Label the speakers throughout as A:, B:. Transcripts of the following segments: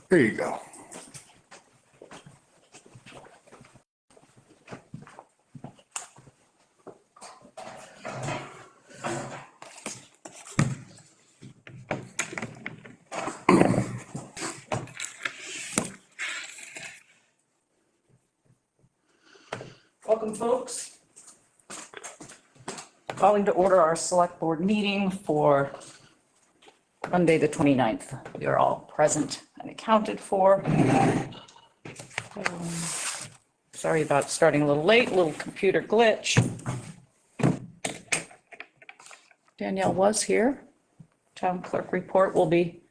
A: There you go.
B: Welcome, folks. Calling to order our select board meeting for Monday, the 29th. You're all present and accounted for. Sorry about starting a little late, a little computer glitch. Danielle was here. Town clerk report will be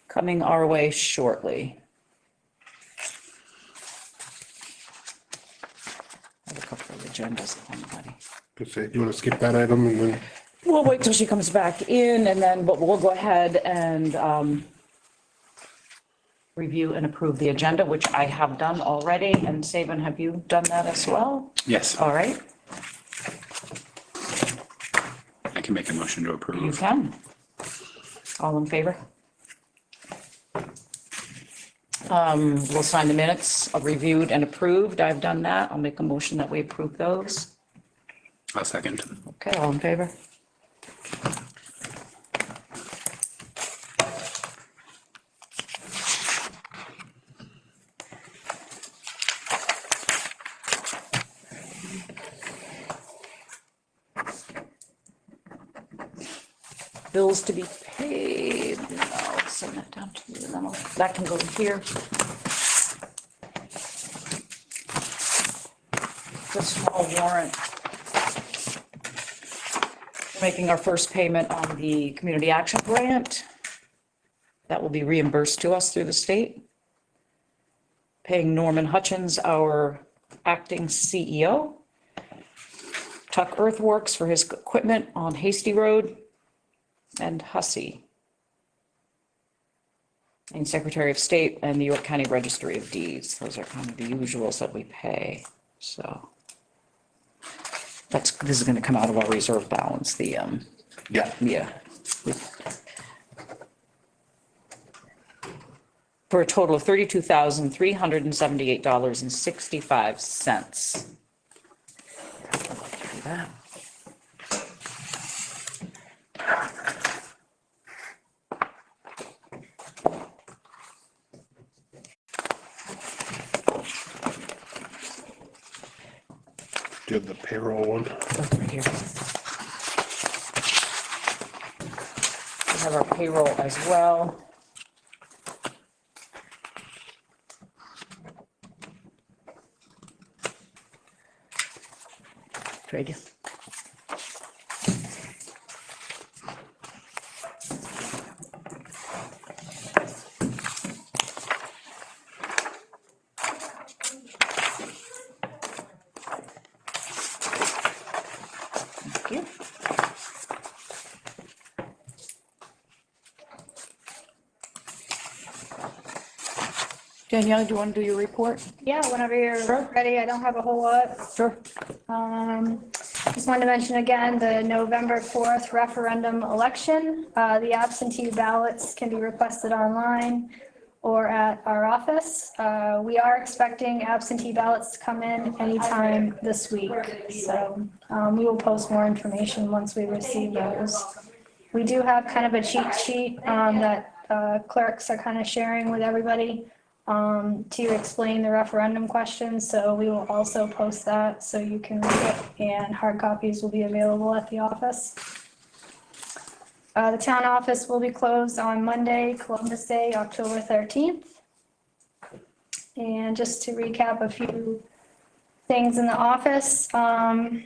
B: coming our way shortly. I have a couple of agendas, if anybody.
A: You want to skip that item and then?
B: We'll wait till she comes back in and then, but we'll go ahead and review and approve the agenda, which I have done already. And Saban, have you done that as well?
C: Yes,
B: All right,
C: I can make a motion to
B: you
C: approve.
B: can. All in favor? We'll sign the minutes of reviewed and approved. I've done that. I'll make a motion that we approve those.
C: I'll second.
B: Okay, all in favor? Bills to be paid. I'll send that down to you. Then that can go here. The small warrant. Making our first payment on the community action grant. That will be reimbursed to us through the state. Paying Norman Hutchins, our acting CEO. Tuck Earthworks for his equipment on Hasty Road. And Hussey. And Secretary of State and New York County Registry of Deeds. Those are kind of the usuals that we pay, so. This is gonna come out of our reserve balance,
A: Yeah.
B: For a total of $32,378.65. Do that.
A: Do you have the payroll one?
B: That's right here. We have our payroll as well. Trade you. Thank you. Danielle, do you want to do your report?
D: Yeah, whenever you're
B: Sure.
D: ready. I don't have a whole lot.
B: Sure.
D: Just wanted to mention again, the November 4th referendum election. The absentee ballots can be requested online or at our office. We are expecting absentee ballots to come in anytime this week. So we will post more information once we receive those. We do have kind of a cheat sheet that clerks are kind of sharing with everybody to explain the referendum questions. So we will also post that so you can read it, and hard copies will be available at the office. The town office will be closed on Monday, Columbus Day, October 13th. And just to recap a few things in the office, kind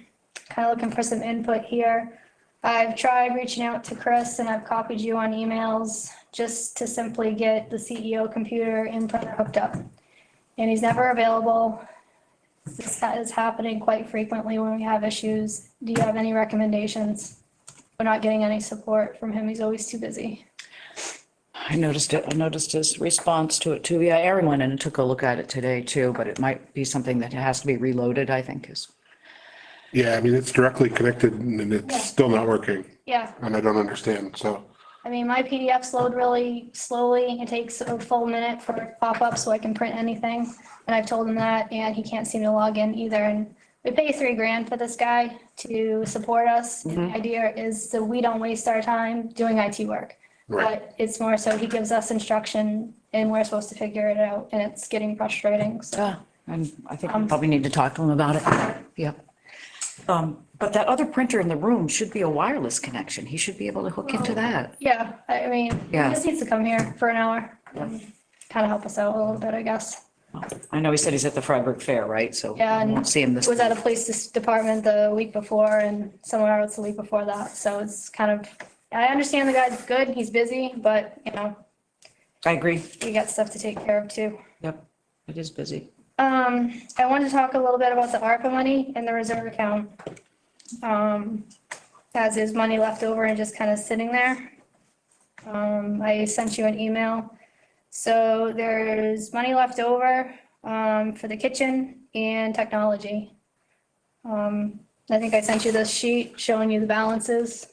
D: of looking for some input here. I've tried reaching out to Chris and I've copied you on emails just to simply get the CEO computer and printer hooked up. And he's never available. This is happening quite frequently when we have issues. Do you have any recommendations? We're not getting any support from him. He's always too busy.
B: I noticed it. I noticed his response to it too. Yeah, Aaron went in and took a look at it today too, but it might be something that has to be reloaded, I think is.
A: Yeah, I mean, it's directly connected and it's
D: Yeah.
A: still not working
D: Yeah,
A: and I don't understand, so.
D: I mean, my PDFs load really slowly. It takes a full minute for it to pop up so I can print anything. And I've told him that, and he can't seem to log in either. And we pay $3,000 for this guy to support us. And the idea is that we don't waste our time doing IT work.
A: Right.
D: But it's more so he gives us instruction and we're supposed to figure it out, and it's getting frustrating, so.
B: Yeah, and I think we probably need to talk to him about it. Yep. But that other printer in the room should be a wireless connection. He should be able to hook into that.
D: Yeah, I mean, he
B: Yeah.
D: just needs to come here for an hour, kind of help us out a little bit, I guess.
B: I know he said he's at the Freiburg Fair, right? So
D: Yeah,
B: we
D: and
B: won't see him this.
D: was at a police department the week before and somewhere else the week before that, so it's kind of, I understand the guy's good, he's busy, but, you know,
B: I agree.
D: we got stuff to take care of too.
B: Yep, it is busy.
D: I wanted to talk a little bit about the ARPA money in the reserve account. As is money left over and just kind of sitting there. I sent you an email. So there's money left over, for the kitchen and technology. I think I sent you this sheet showing you the balances.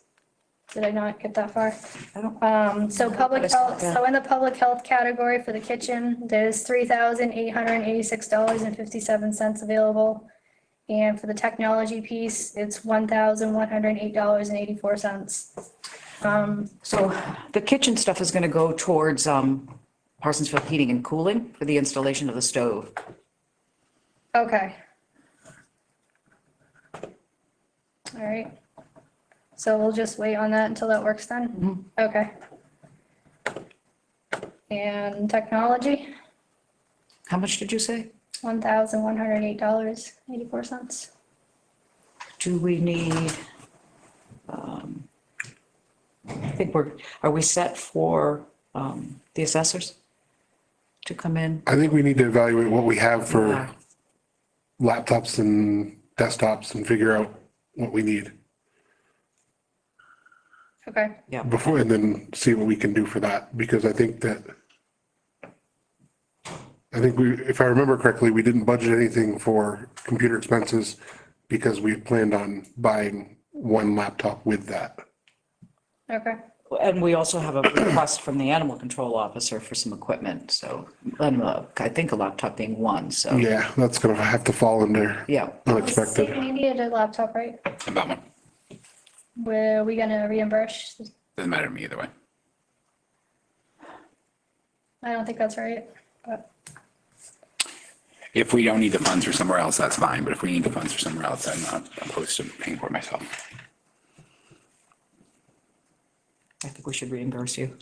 D: Did I not get that far?
B: I don't,
D: So public health, so in the public health category for the kitchen, there's $3,886.57 available. And for the technology piece, it's $1,108.84.
B: so the kitchen stuff is gonna go towards, Parsonsville Heating and Cooling for the installation of the stove.
D: Okay. All right. So we'll just wait on that until that work's done? Okay. And technology,
B: How much did you say?
D: $1,108.84.
B: Do we need, I think are we set for, the assessors to come in?
A: I think we need to evaluate what we have
B: Yeah.
A: for laptops and desktops and figure out what we need
D: Okay,
B: Yeah,
A: before, and then see what we can do for that, because I think if I remember correctly, we didn't budget anything for computer expenses because we had planned on buying one laptop with that.
D: okay.
B: and we also have a request from the animal control officer for some equipment, so, and, I think a laptop being one, so,
A: Yeah, that's gonna have to fall under
B: yeah.
A: unexpected.
D: We needed a laptop, right?
C: About one.
D: Were we gonna reimburse?
C: Doesn't matter to me either way.
D: I don't think that's right, but,
C: If we don't need the funds for somewhere else, that's fine, but if we need the funds for somewhere else, I'm not opposed to paying for it myself.
B: I think we should reimburse you.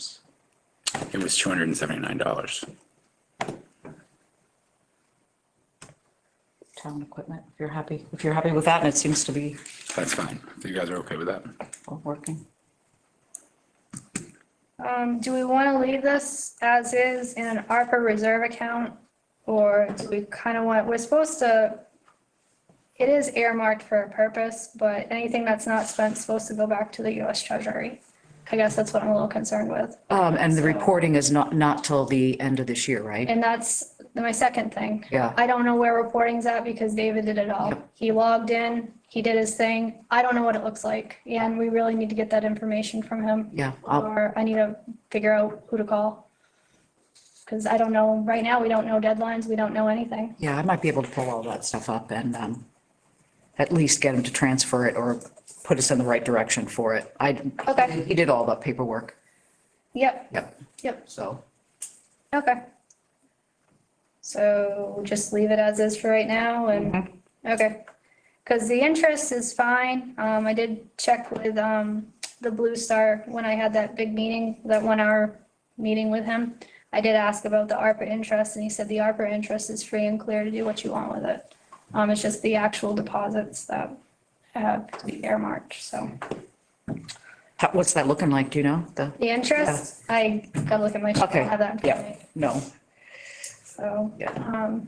C: It was $279.
B: Town equipment, if you're happy with that, and it seems to be
C: That's fine. If you guys are okay with that.
B: all working.
D: do we wanna leave this as is in an ARPA reserve account? Or do we kind of want, we're supposed to, it is earmarked for a purpose, but anything that's not spent is supposed to go back to the US Treasury. I guess that's what I'm a little concerned with.
B: And the reporting is not till the end of this year, right?
D: And that's my second thing.
B: Yeah.
D: I don't know where reporting's at because David did it all. He logged in, he did his thing. I don't know what it looks like. And we really need to get that information from him.
B: Yeah,
D: Or I need to figure out who to call. Because I don't know, right now, we don't know deadlines, we don't know anything.
B: yeah, I might be able to pull all that stuff up and, at least get him to transfer it or put us in the right direction for it.
D: Okay.
B: He did all that paperwork,
D: Yep,
B: yep, so,
D: okay. So just leave it as is for right now and, okay. Because the interest is fine. I did check with, the Blue Star when I had that big meeting, that 1 hour meeting with him. I did ask about the ARPA interest and he said the ARPA interest is free and clear to do what you want with it. It's just the actual deposits that have to be earmarked, so.
B: what's that looking like, do you know?
D: The interest, I gotta look at my, sheet. I
B: Okay,
D: have that. in front of
B: yeah,
D: me.
B: no,
D: So,
B: yeah,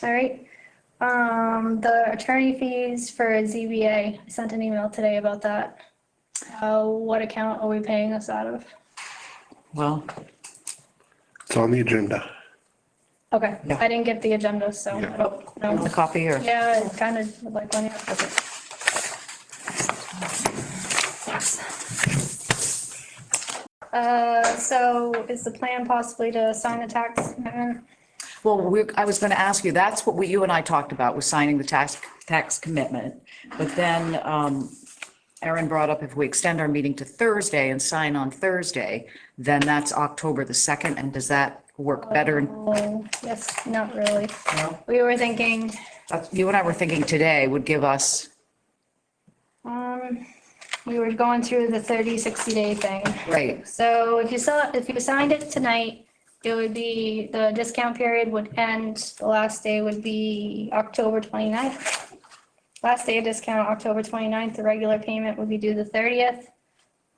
D: all right. The attorney fees for ZBA, I sent an email today about that. What account are we paying this out of?
B: well,
A: It's on the agenda.
D: Okay,
B: Yeah.
D: I didn't get the agenda, so I don't know.
B: the copy or?
D: Yeah, it kind of like one, yeah. So is the plan possibly to sign the tax commitment?
B: Well, I was going to ask you, that's what you and I talked about, was signing the tax commitment. But then Aaron brought up if we extend our meeting to Thursday and sign on Thursday, then that's October the 2nd. And does that work better?
D: Oh, yes, not really.
B: No?
D: We were thinking,
B: You and I were thinking today would give us,
D: we were going through the 30, 60-day thing.
B: right,
D: So if you signed it tonight, it would be, the discount period would end, the last day would be October 29th. Last day of discount, October 29th, the regular payment would be due the 30th.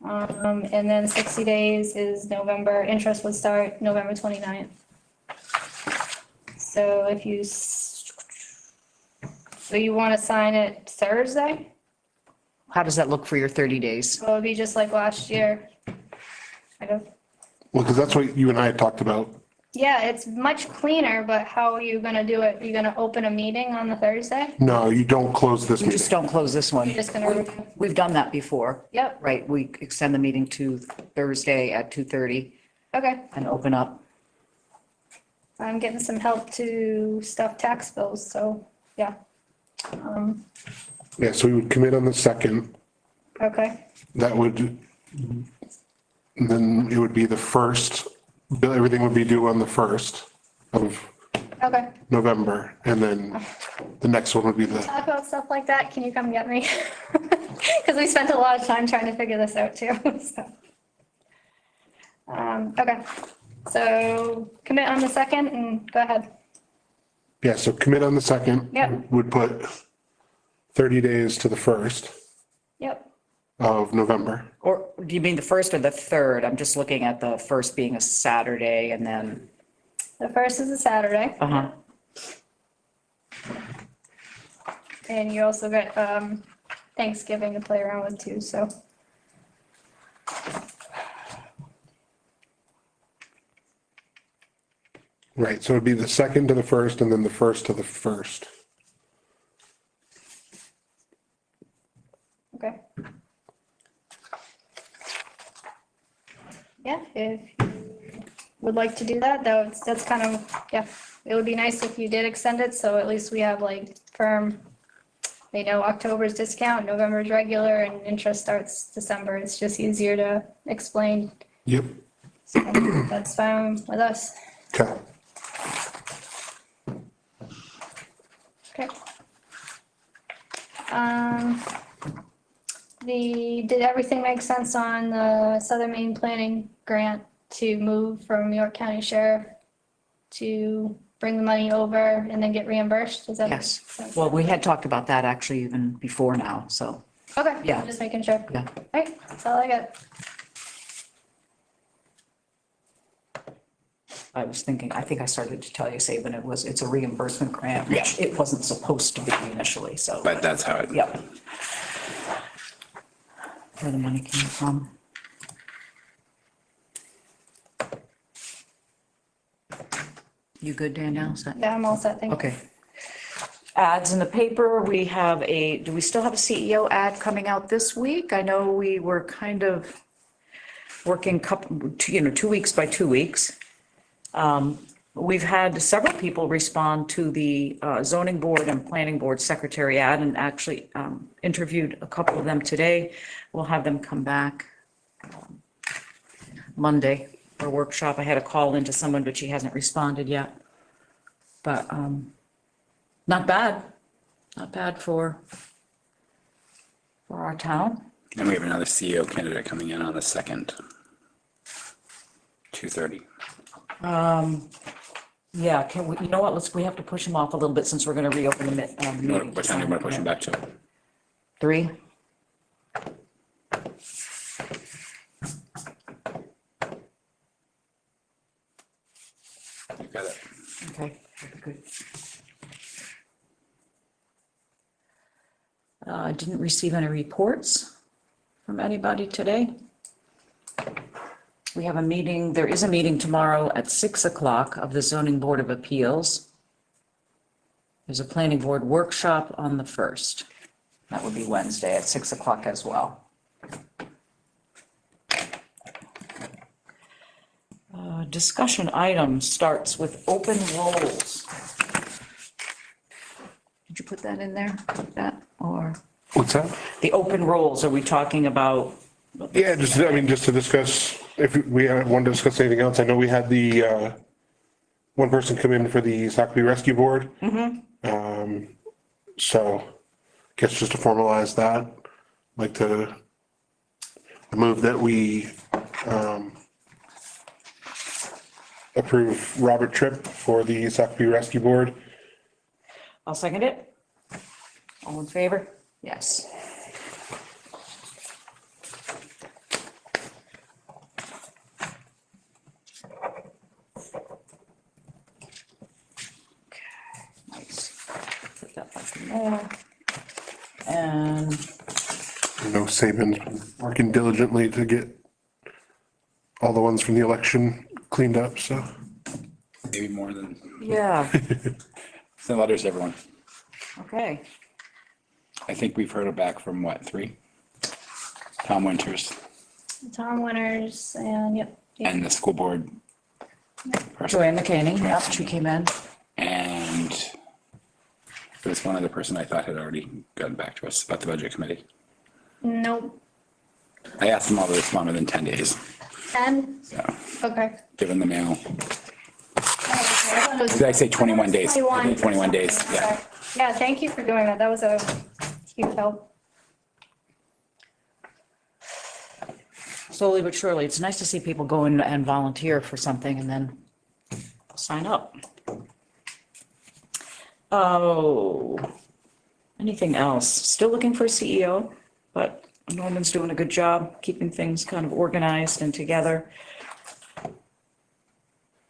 D: And then 60 days is November, interest would start November 29th. So if you, so you want to sign it Thursday?
B: how does that look for your 30 days?
D: So it would be just like last year. Kind of.
A: Well, because that's what you and I had talked about.
D: Yeah, it's much cleaner, but how are you gonna do it? You're gonna open a meeting on the Thursday?
A: No, you don't close this
B: We
A: meeting.
B: just don't close this one.
D: You're just gonna,
B: We've done that before.
D: yep,
B: Right, we extend the meeting to Thursday at 2:30
D: okay.
B: and open up.
D: I'm getting some help to stuff tax bills, so, yeah.
A: Yeah, so we would commit on the 2nd.
D: Okay,
A: That would, then it would be the 1st, everything would be due on the 1st of
D: okay.
A: November. And then the next one would be the,
D: Talk about stuff like that, can you come get me? Because we spent a lot of time trying to figure this out too, so. Okay, so commit on the 2nd and go ahead.
A: yeah, so commit on the 2nd.
D: Yep.
A: Would put 30 days to the 1st
D: Yep,
A: of November.
B: Or do you mean the 1st or the 3rd? I'm just looking at the 1st being a Saturday and then,
D: the 1st is a Saturday.
B: uh-huh.
D: And you also got Thanksgiving to play around with too, so.
A: Right, so it'd be the 2nd to the 1st and then the 1st to the 1st.
D: Okay. Yeah, if you would like to do that, that's kind of, yeah, it would be nice if you did extend it, so at least we have like firm, they know October's discount, November's regular, and interest starts December. It's just easier to explain.
A: Yep,
D: So that's fine with us.
A: okay.
D: Okay. Did everything make sense on the Southern Maine Planning Grant to move from York County Sheriff to bring the money over and then get reimbursed? Does that make
B: Yes.
D: sense?
B: Well, we had talked about that actually even before now, so,
D: Okay,
B: yeah.
D: just making sure.
B: yeah.
D: Right, that's all I got.
B: I was thinking, I think I started to tell you, say, when it's a reimbursement grant, which it wasn't supposed to be initially, so.
C: But that's how it,
B: Yep. Where the money came from. You good, Danielle? Is that-
D: Yeah, I'm all set, thank you.
B: Okay. Ads in the paper, we have do we still have a CEO ad coming out this week? I know we were kind of working 2 weeks by 2 weeks. We've had several people respond to the zoning board and planning board secretary ad and actually interviewed a couple of them today. We'll have them come back Monday for a workshop. I had a call into someone, but she hasn't responded yet. But not bad, not bad for our town.
C: and we have another CEO candidate coming in on the 2nd. 2:30.
B: Yeah, can we, you know what, we have to push him off a little bit since we're gonna reopen the meeting.
C: What time do you want to push him back to?
B: 3?
C: You got it.
B: Okay, good. I didn't receive any reports from anybody today. We have a meeting, there is a meeting tomorrow at 6 o'clock of the Zoning Board of Appeals. There's a planning board workshop on the 1st. That would be Wednesday at 6 o'clock as well. discussion item starts with open rolls. Did you put that in there, like that, or
A: What's that?
B: the open rolls, are we talking about?
A: Yeah, just to discuss, if we want to discuss anything else, I know we had the, one person come in for the Sockeye Rescue Board. So, guess just to formalize that, I'd like to move that we, approve Robert Tripp for the Sockeye Rescue Board.
B: I'll second it. All in favor? Yes. Okay, nice. Put that back in there. And
A: I know Saban's been working diligently to get all the ones from the election cleaned up, so.
C: Maybe more than,
B: yeah,
C: send letters to everyone.
B: okay.
C: I think we've heard it back from what, 3? Tom Winters
D: Tom Winters and, yep.
C: and the school board person.
B: Joanne McCaney, yep, she came in.
C: And there was one other person I thought had already gotten back to us about the budget committee.
D: Nope.
C: I asked them all to respond within 10 days.
D: 10?
C: So
D: Okay.
C: give them the mail.
D: Did
C: Did I say 21 days? 21 days, yeah.
D: Yeah, thank you for doing that. That was a huge help.
B: Slowly but surely, it's nice to see people go in and volunteer for something and then sign up. Oh, anything else? Still looking for a CEO, but Norman's doing a good job keeping things kind of organized and together.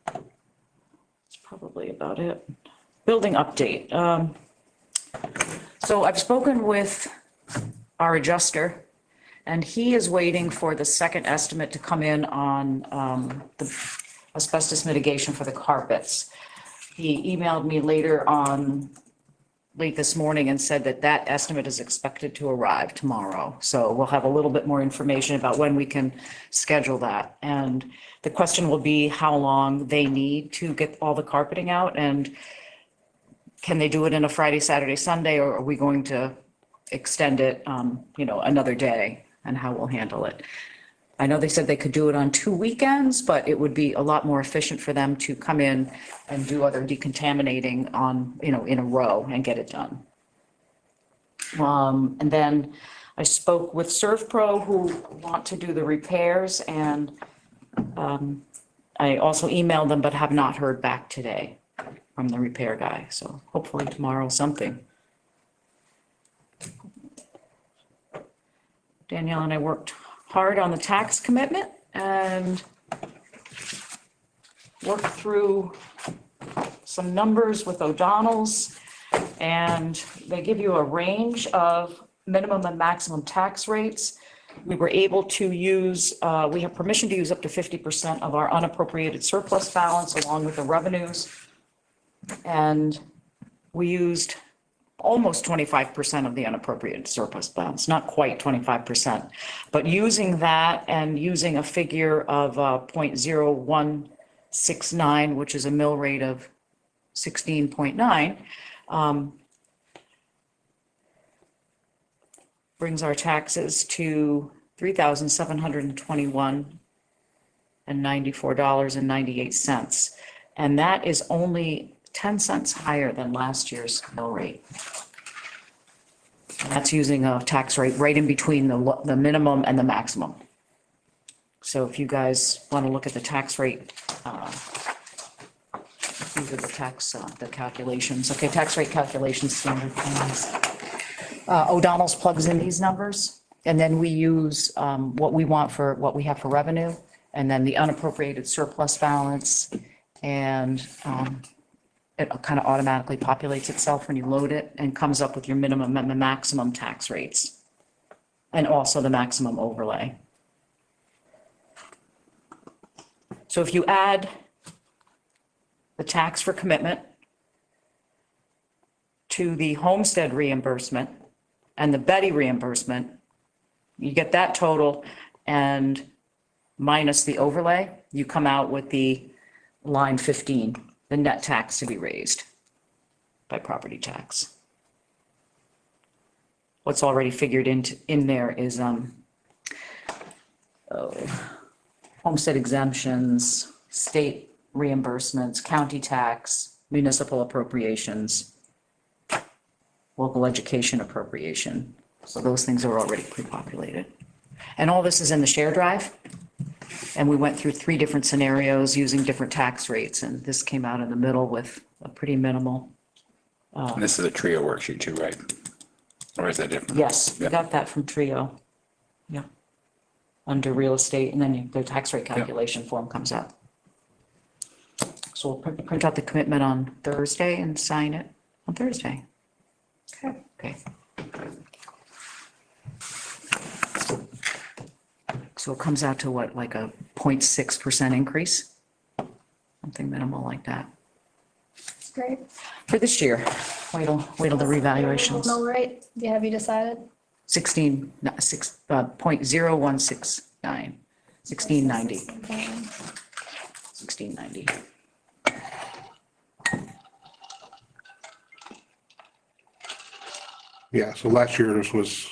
B: That's probably about it. Building update. So I've spoken with our adjuster, and he is waiting for the second estimate to come in on the asbestos mitigation for the carpets. He emailed me late this morning and said that that estimate is expected to arrive tomorrow. So we'll have a little bit more information about when we can schedule that. And the question will be how long they need to get all the carpeting out, and can they do it in a Friday, Saturday, Sunday, or are we going to extend it, another day, and how we'll handle it? I know they said they could do it on 2 weekends, but it would be a lot more efficient for them to come in and do other decontaminating in a row and get it done. And then I spoke with ServPro, who want to do the repairs, and I also emailed them but have not heard back today from the repair guy. So hopefully tomorrow something. Danielle and I worked hard on the tax commitment and worked through some numbers with O'Donnell's, and they give you a range of minimum and maximum tax rates. We were able to use, we have permission to use up to 50% of our unappropriated surplus balance along with the revenues. And we used almost 25% of the unappropriated surplus balance, not quite 25%. But using that and using a figure of 0.0169, which is a mill rate of 16.9, brings our taxes to $3,721 and $94.98. And that is only 10 cents higher than last year's mill rate. And that's using a tax rate right in between the minimum and the maximum. So if you guys want to look at the tax rate, these are the calculations. Okay, tax rate calculations, standard plans. O'Donnell's plugs in these numbers, and then we use what we want for what we have for revenue, and then the unappropriated surplus balance, and it kind of automatically populates itself when you load it and comes up with your minimum and the maximum tax rates, and also the maximum overlay. So if you add the tax for commitment to the homestead reimbursement and the Betty reimbursement, you get that total, and minus the overlay, you come out with the line 15, the net tax to be raised by property tax. What's already figured in there is, homestead exemptions, state reimbursements, county tax, municipal appropriations, local education appropriation. So those things are already pre-populated. And all this is in the share drive. And we went through 3 different scenarios using different tax rates, and this came out in the middle with a pretty minimal.
C: And this is a trio worksheet too, right? Or is that different?
B: Yes, we
C: Yeah.
B: got that from Trio. Yeah. Under real estate, and then the tax rate calculation form comes up. So we'll print out the commitment on Thursday and sign it on Thursday.
D: Okay.
B: Okay. So it comes out to what, like a 0.6% increase? Something minimal like that.
D: That's great.
B: For this year, wait till the revaluations.
D: Mill rate, have you decided?
B: 16, 0.0169, 1690, 1690.
A: Yeah, so last year this was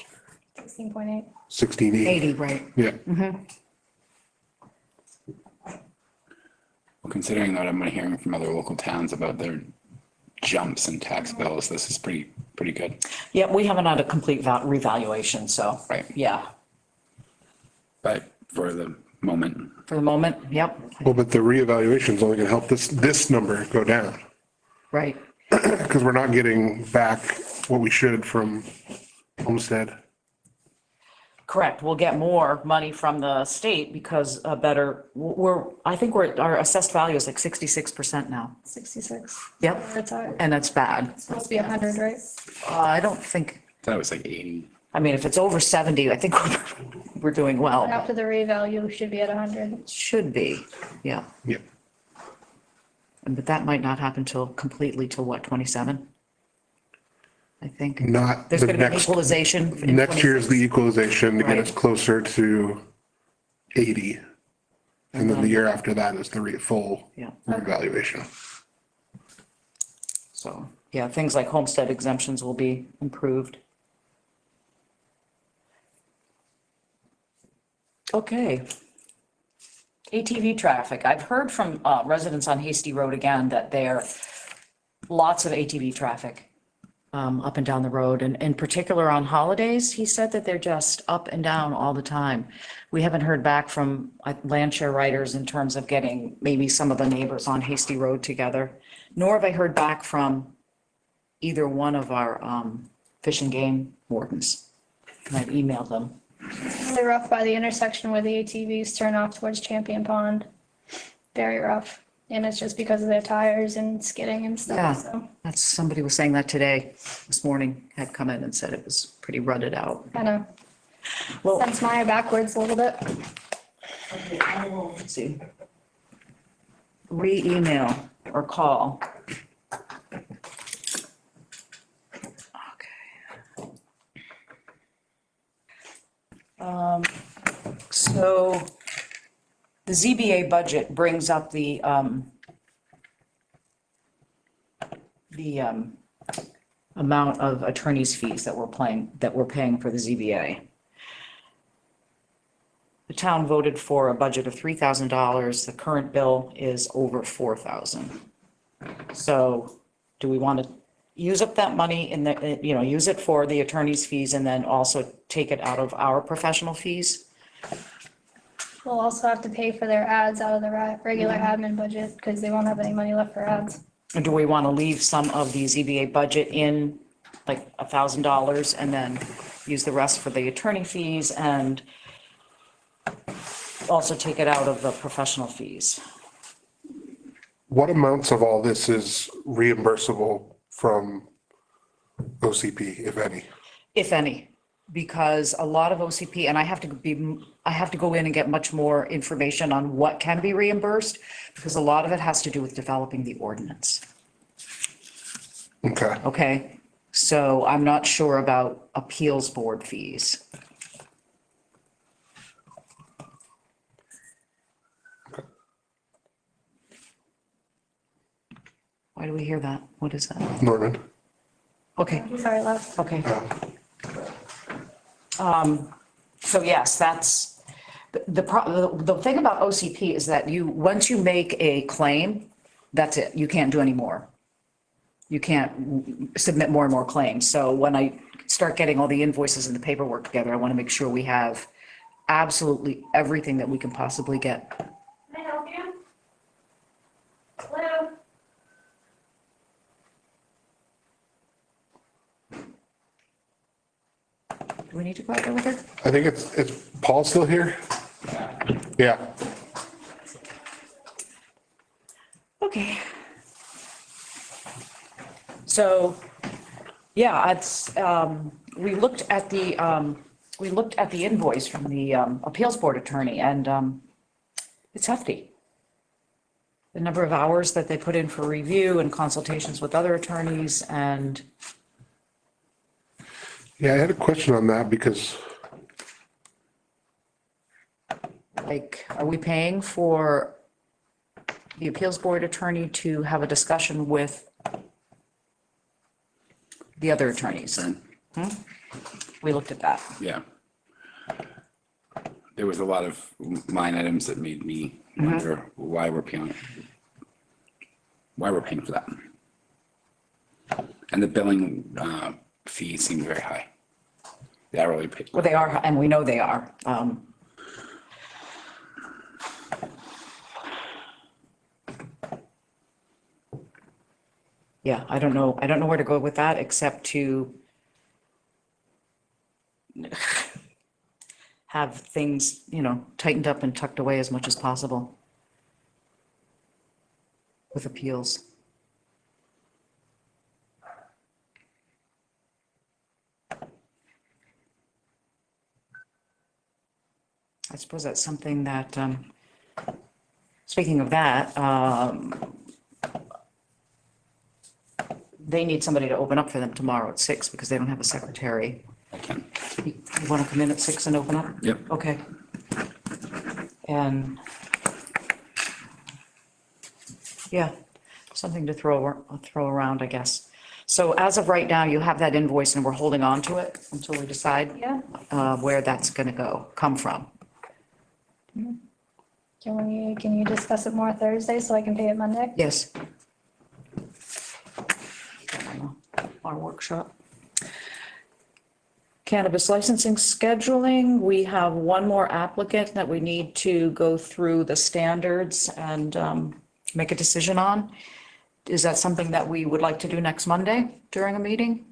D: 16.8.
A: 1680.
B: 80, right?
A: Yeah,
C: Well, considering that I'm hearing from other local towns about their jumps in tax bills, this is pretty good.
B: Yeah, we haven't had a complete revaluation, so.
C: Right.
B: Yeah,
C: But for the moment,
B: for the moment, yep,
A: well, but the reevaluation is only gonna help this number go down,
B: right.
A: because we're not getting back what we should from homestead.
B: Correct. We'll get more money from the state because I think our assessed value is like 66% now.
D: 66.
B: Yep.
D: That's hard.
B: And that's bad.
D: It's supposed to be 100, right?
B: I don't think,
C: that was like 80.
B: I mean, if it's over 70, I think we're doing well.
D: After the revalue, we should be at 100.
B: Should be, yeah.
A: Yeah,
B: But that might not happen completely till what, 27? I think.
A: not
B: There's
A: the
B: going to be
A: next,
B: equalization. in
A: next year is the equalization to get us
B: Right.
A: closer to 80. And then the year after that is the full
B: Yeah.
A: revaluation.
B: So, yeah, things like homestead exemptions will be improved. Okay. ATV traffic. I've heard from residents on Hasty Road again that there lots of ATV traffic up and down the road, and in particular on holidays. He said that they're just up and down all the time. We haven't heard back from land share writers in terms of getting maybe some of the neighbors on Hasty Road together, nor have I heard back from either one of our fish and game wardens. And I've emailed them.
D: Really rough by the intersection where the ATVs turn off towards Champion Pond. Very rough. And it's just because of their tires and skidding and
B: Yeah.
D: stuff, so
B: That's, somebody was saying that today, this morning, had come in and said it was pretty rutted out.
D: kind of
B: Well,
D: sends Maya backwards a little bit.
B: let's see. Re-email or call. Okay. So the ZBA budget brings up the amount of attorney's fees that we're paying for the ZBA. The town voted for a budget of $3,000. The current bill is over $4,000. So do we want to use up that money in the, use it for the attorney's fees and then also take it out of our professional fees?
D: We'll also have to pay for their ads out of the regular admin budget because they won't have any money left for ads.
B: Or do we want to leave some of the ZBA budget in, like $1,000, and then use the rest for the attorney fees and also take it out of the professional fees?
A: What amounts of all this is reimbursable from OCP, if any?
B: If any, because a lot of OCP, and I have to go in and get much more information on what can be reimbursed, because a lot of it has to do with developing the ordinance.
A: Okay,
B: Okay, so I'm not sure about appeals board fees. Why do we hear that? What is that?
A: Norman.
B: Okay,
D: Sorry, left.
B: okay. So yes, that's, the thing about OCP is that once you make a claim, that's it. You can't do any more. You can't submit more and more claims. So when I start getting all the invoices and the paperwork together, I want to make sure we have absolutely everything that we can possibly get.
D: Can I help you? Hello?
B: Do we need to go out there with her?
A: I think it's Paul still here? Yeah.
B: Okay. So, yeah, it's, we looked at the invoice from the appeals board attorney, and it's hefty. The number of hours that they put in for review and consultations with other attorneys, and
A: Yeah, I had a question on that because,
B: like, are we paying for the appeals board attorney to have a discussion with the other attorneys? We looked at that.
C: Yeah. There was a lot of line items that made me wonder why we're paying for that. And the billing fee seemed very high. The hourly pay.
B: Well, they are, and we know they are. Yeah, I don't know where to go with that, except to have things, tightened up and tucked away as much as possible with appeals. I suppose that's something that, speaking of that, they need somebody to open up for them tomorrow at 6 because they don't have a secretary.
C: I can.
B: You want to come in at 6 and open up?
C: Yep.
B: Okay. And, yeah, something to throw around, I guess. So as of right now, you have that invoice and we're holding on to it until we decide
D: Yeah.
B: where that's going to come from.
D: Can you discuss it more Thursday so I can pay it Monday?
B: Yes. Our workshop. Cannabis licensing scheduling, we have one more applicant that we need to go through the standards and make a decision on. Is that something that we would like to do next Monday during a meeting?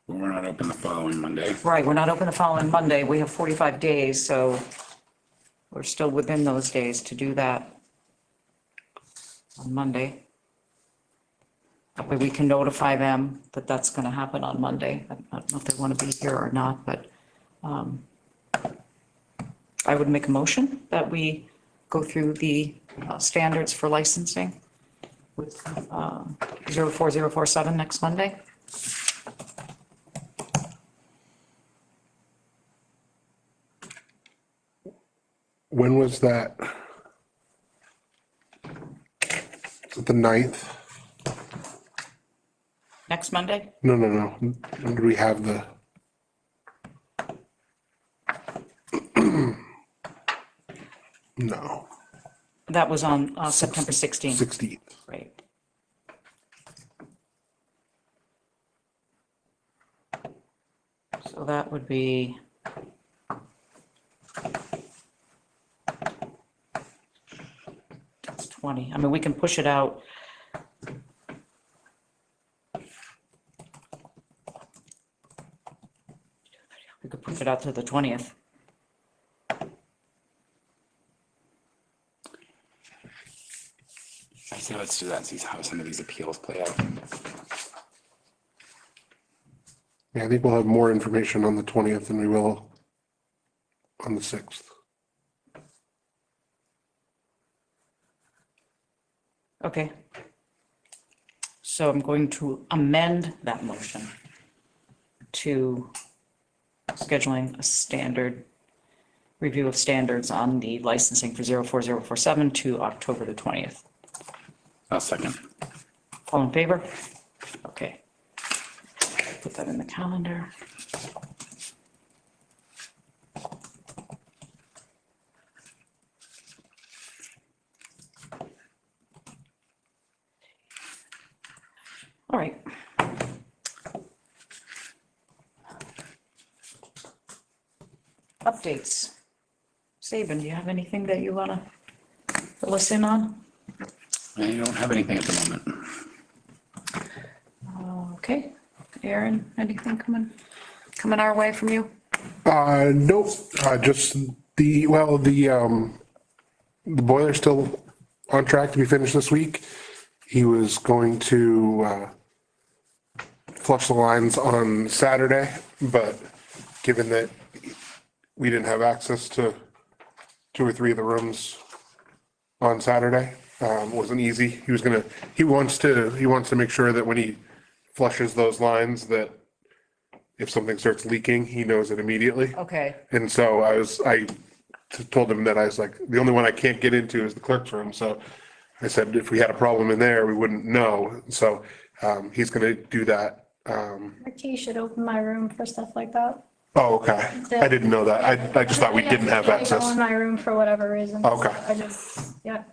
C: Well, we're not open the following Monday.
B: Right, we're not open the following Monday. We have 45 days, so we're still within those days to do that on Monday. That way we can notify them that that's going to happen on Monday. I don't know if they want to be here or not, but I would make a motion that we go through the standards for licensing with 04047 next Monday.
A: when was that? Is it the 9th?
B: Next Monday?
A: No. When do we have the? No,
B: That was on September 16th.
A: 16th.
B: Right. So that would be. That's 20. I mean, we can push it out. We could push it out to the 20th.
C: I say let's do that and see how some of these appeals play out.
A: Yeah, I think we'll have more information on the 20th than we will on the 6th.
B: Okay. So I'm going to amend that motion to scheduling a standard review of standards on the licensing for 04047 to October the 20th.
C: I'll second.
B: All in favor? Okay. Put that in the calendar. All right. Updates. Saban, do you have anything that you wanna fill us in on?
C: I don't have anything at the moment.
B: Okay. Aaron, anything coming our way from you?
A: Nope, just the boiler's still on track to be finished this week. He was going to, flush the lines on Saturday, but given that we didn't have access to 2 or 3 of the rooms on Saturday, wasn't easy. He wants to make sure that when he flushes those lines, that if something starts leaking, he knows it immediately.
B: Okay.
A: And so I told him that I was like, the only one I can't get into is the clerk's room. So I said, if we had a problem in there, we wouldn't know. So, he's gonna do that.
D: Ricky should open my room for stuff like that.
A: Oh, okay. I didn't know that. I just thought we didn't have
D: I can't go
A: access.
D: in my room for whatever reason.
A: Okay.
D: I just, yeah.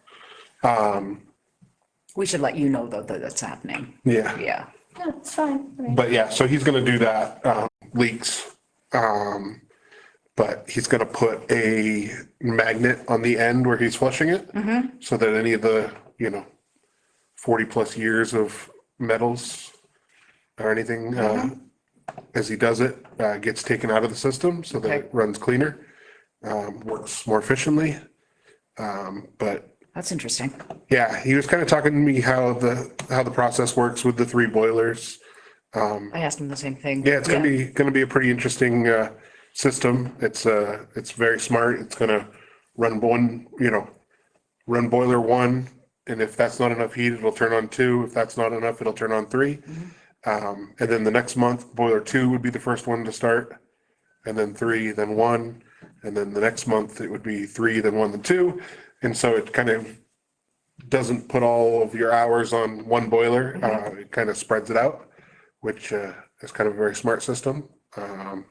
B: We should let you know though that that's happening.
A: Yeah.
B: Yeah.
D: Yeah, it's fine. I mean,
A: But yeah, so he's gonna do that, leaks. But he's gonna put a magnet on the end where he's flushing it. So that any of the, 40+ years of metals or anything, as he does it, gets taken out of the system so that
B: Okay.
A: it runs cleaner, works more efficiently. But
B: That's interesting.
A: yeah, he was kind of talking to me how the process works with the 3 boilers.
B: I asked him the same thing.
A: Yeah, it's gonna be a pretty interesting system. It's very smart. It's gonna run run boiler 1, and if that's not enough heat, it'll turn on 2. If that's not enough, it'll turn on 3. And then the next month, boiler 2 would be the first one to start, and then 3, then 1, and then the next month it would be 3, then 1, then 2. And so it kind of doesn't put all of your hours on one boiler. It kind of spreads it out, which is kind of a very smart system. And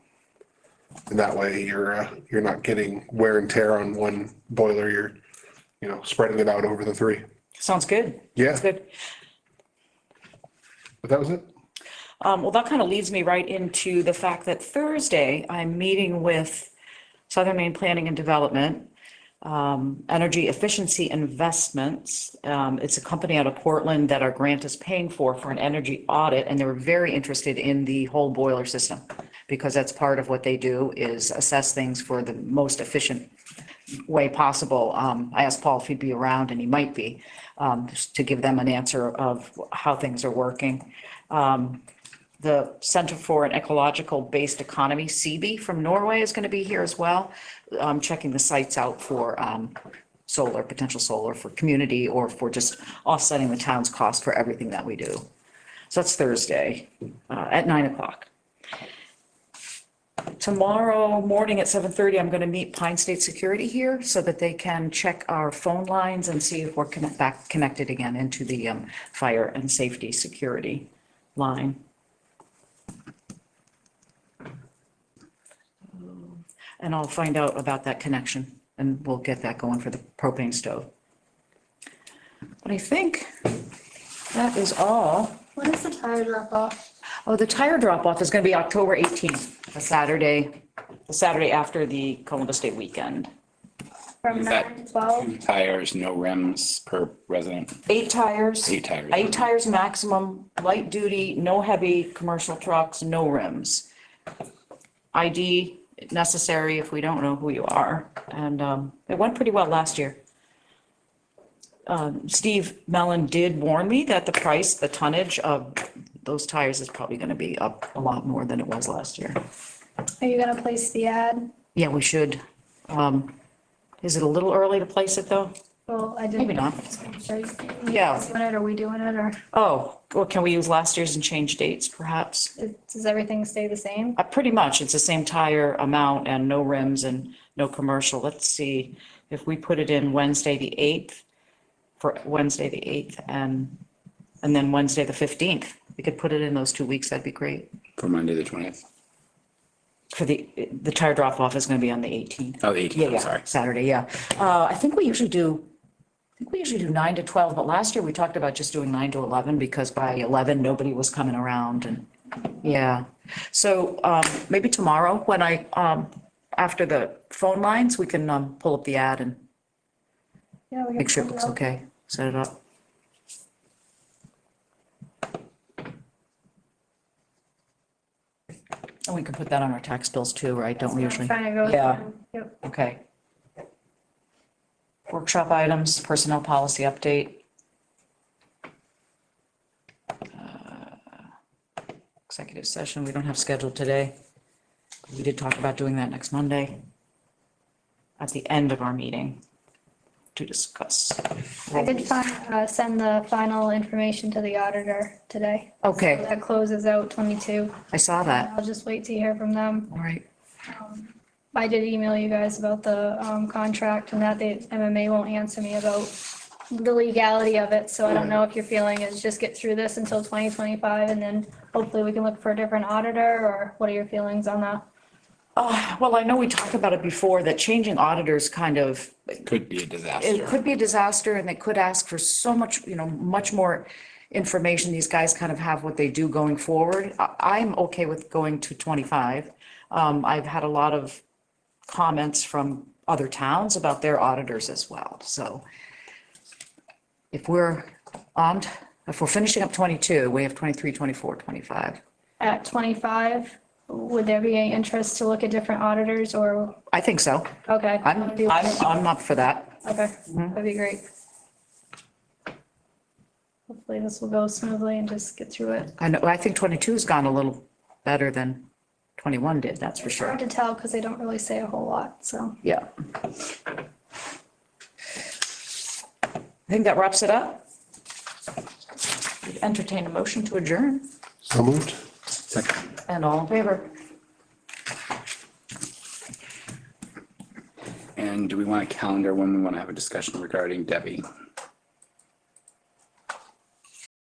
A: that way you're not getting wear and tear on one boiler. You're, spreading it out over the 3.
B: Sounds good.
A: Yeah.
B: Sounds good.
A: But that was it.
B: Well, that kind of leads me right into the fact that Thursday, I'm meeting with Southern Maine Planning and Development, Energy Efficiency Investments. It's a company out of Portland that our grant is paying for an energy audit, and they were very interested in the whole boiler system, because that's part of what they do, is assess things for the most efficient way possible. I asked Paul if he'd be around, and he might be, just to give them an answer of how things are working. The Center for an Ecological Based Economy, CB from Norway, is going to be here as well, checking the sites out for potential solar for community, or for just offsetting the town's cost for everything that we do. So that's Thursday at 9:00. Tomorrow morning at 7:30, I'm going to meet Pine State Security here so that they can check our phone lines and see if we're back connected again into the fire and safety security line. And I'll find out about that connection, and we'll get that going for the propane stove. But I think that is all.
D: when is the tire drop off?
B: Oh, the tire drop off is going to be October 18th, the Saturday after the Columbus Day weekend.
D: From
C: Is
D: 9
C: that
D: to 12?
C: 2 tires, no rims per resident?
B: 8 tires.
C: 8 tires.
B: 8 tires maximum, light duty, no heavy commercial trucks, no rims. ID necessary if we don't know who you are. And it went pretty well last year. Steve Mellon did warn me that the tonnage of those tires is probably going to be up a lot more than it was last year.
D: Are you gonna place the ad?
B: Yeah, we should. Is it a little early to place it though?
D: Well, I didn't.
B: Maybe not.
D: Are you
B: Yeah.
D: doing it, or are we doing it, or
B: Oh, well, can we use last year's and change dates perhaps?
D: does everything stay the same?
B: Pretty much, it's the same tire amount and no rims and no commercial. Let's see, if we put it in Wednesday, the 8th, for Wednesday, the 8th, and then Wednesday, the 15th, we could put it in those 2 weeks, that'd be great.
C: For Monday, the 20th.
B: For the tire drop off is gonna be on the 18th.
C: Oh, the 18th,
B: Yeah,
C: I'm
B: yeah,
C: sorry.
B: Saturday, yeah. I think we usually do 9 to 12, but last year we talked about just doing 9 to 11 because by 11, nobody was coming around and, yeah. So, maybe tomorrow when after the phone lines, we can, pull up the ad and
D: Yeah, we can
B: make sure it
D: put
B: looks
D: up.
B: okay, set it up. And we can put that on our tax bills too, right? Don't we
D: That's what
B: usually?
D: I'm trying to go
B: Yeah.
D: through. Yep.
B: Okay. Workshop items, personnel policy update. Executive session, we don't have scheduled today. We did talk about doing that next Monday at the end of our meeting to discuss.
D: I did send the final information to the auditor today.
B: Okay,
D: That closes out 22.
B: I saw that.
D: I'll just wait to hear from them.
B: All right.
D: I did email you guys about the contract and that the MMA won't answer me about the legality of it. So I don't know if your feeling is just get through this until 2025 and then hopefully we can look for a different auditor, or what are your feelings on that?
B: Well, I know we talked about it before, that changing auditors kind of,
C: Could be a
B: it
C: disaster.
B: could be a disaster and they could ask for so much, much more information. These guys kind of have what they do going forward. I'm okay with going to 25. I've had a lot of comments from other towns about their auditors as well. So if we're finishing up 22, we have 23, 24, 25.
D: At 25, would there be any interest to look at different auditors, or,
B: I think so.
D: okay?
B: I'm up for that.
D: Okay, that'd be great. Hopefully this will go smoothly and just get through it.
B: I think 22 has gone a little better than 21 did, that's for sure.
D: Hard to tell because they don't really say a whole lot, so.
B: Yeah. I think that wraps it up. Entertain a motion to adjourn,
A: So moved.
C: Second.
B: and all in favor?
C: And do we want a calendar when we want to have a discussion regarding Debbie?